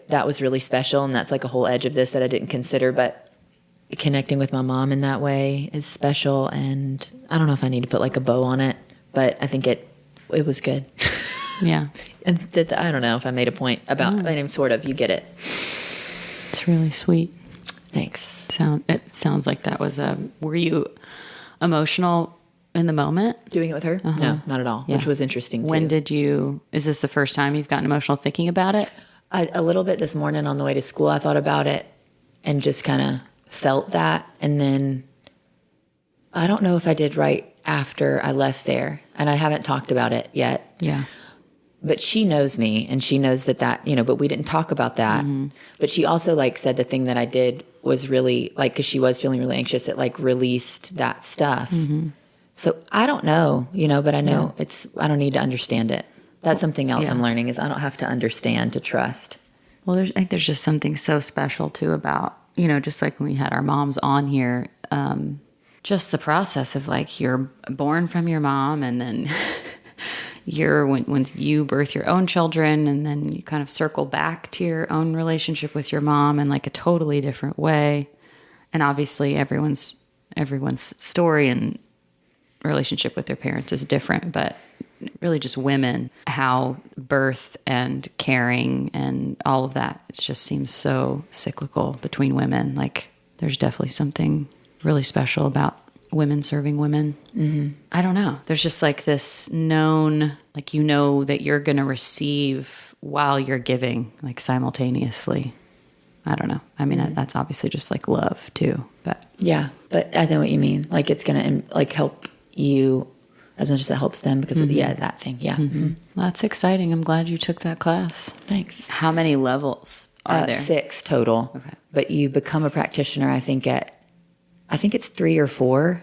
that was really special. And that's like a whole edge of this that I didn't consider, but connecting with my mom in that way is special. And I don't know if I need to put like a bow on it, but I think it was good. Yeah. And I don't know if I made a point about, I mean, sort of, you get it. It's really sweet. Thanks. It sounds like that was were you emotional in the moment? Doing it with her? No, not at all, which was interesting too. Is this the first time you've gotten emotional thinking about it? A little bit this morning on the way to school, I thought about it and just kind of felt that. And then I don't know if I did right after I left there. And I haven't talked about it yet. Yeah. But she knows me and she knows that, but we didn't talk about that. Mm-hmm. But she also like said the thing that I did was really like, cause she was feeling really anxious, it like released that stuff. Mm-hmm. So I don't know, but I know I don't need to understand it. That's something else I'm learning is I don't have to understand to trust. Well, I think there's just something so special too about, just like when we had our moms on here, just the process of like you're born from your mom and then when you birth your own children and then you kind of circle back to your own relationship with your mom in like a totally different way. And obviously everyone's story and relationship with their parents is different, but really just women, how birth and caring and all of that, it just seems so cyclical between women. Like there's definitely something really special about women serving women. Mm-hmm. I don't know. There's just like this known, like, that you're going to receive while you're giving, like simultaneously. I don't know. I mean, that's obviously just like love too, but. Yeah. But I know what you mean. Like it's going to like help you as much as it helps them because of that thing. Yeah. Mm-hmm. Well, that's exciting. I'm glad you took that class. Thanks. How many levels are there? 6 total. Okay. But you become a practitioner, I think it's 3 or 4.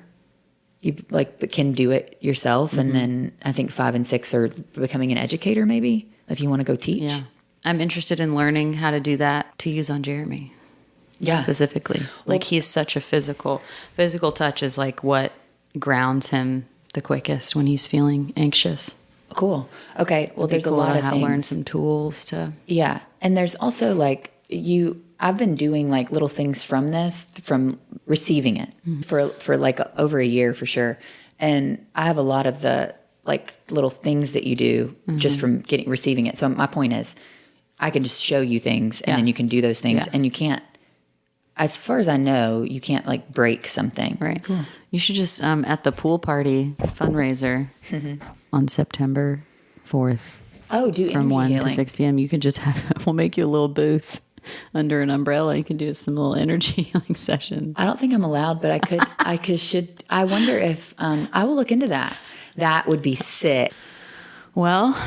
You but can do it yourself. Mm-hmm. And then I think 5 and 6 are becoming an educator maybe if you want to go teach. Yeah. I'm interested in learning how to do that to use on Jeremy. Yeah. Specifically. Like he's such a physical touch is like what grounds him the quickest when he's feeling anxious. Cool. Okay. Well, there's a lot of things. Learn some tools to. Yeah. And there's also like I've been doing like little things from receiving it for like over a year for sure. And I have a lot of the like little things that you do just from receiving it. So my point is I can just show you things and then you can do those things and you can't, as far as I know, you can't like break something. Right. Cool. You should just, at the pool party fundraiser on September 4th. Oh, do from 1 healing. to 6 p.m. You can just we'll make you a little booth under an umbrella. You can do some little energy healing sessions. I don't think I'm allowed, but I wonder if, I will look into that. That would be sick. Well,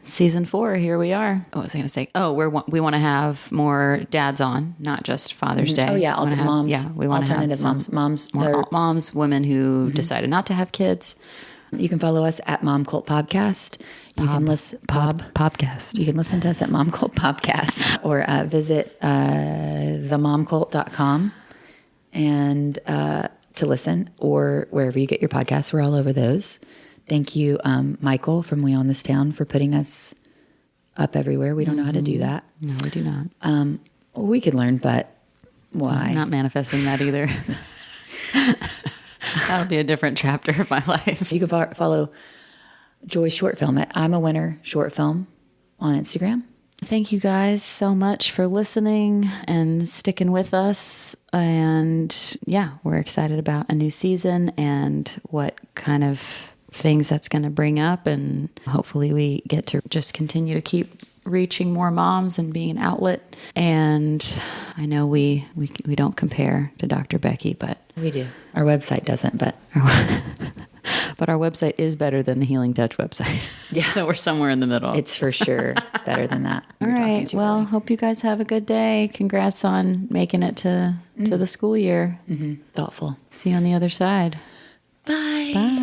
season 4, here we are. What was I going to say? Oh, we want to have more dads on, not just Father's Day. Oh yeah, moms. Yeah, we want to have some moms, women who decided not to have kids. You can follow us at Momcult Podcast. You can listen podcast. You can listen to us at Momcult Podcast or visit themomcult.com and to listen, or wherever you get your podcasts. We're all over those. Thank you, Michael from We Own This Town, for putting us up everywhere. We don't know how to do that. No, we do not. We could learn, but why? I'm not manifesting that either. That'll be a different chapter of my life. You can follow Joy's short film at I'm a Winner Short Film on Instagram. Thank you guys so much for listening and sticking with us. And yeah, we're excited about a new season and what kind of things that's going to bring up. And hopefully we get to just continue to keep reaching more moms and being an outlet. And I know we don't compare to Dr. Becky, but we do. Our website doesn't, but but our website is better than the Healing Touch website. Yeah. So we're somewhere in the middle. It's for sure better than that. All right. Well, hope you guys have a good day. Congrats on making it to the school year. Thoughtful. See you on the other side. Bye. Bye.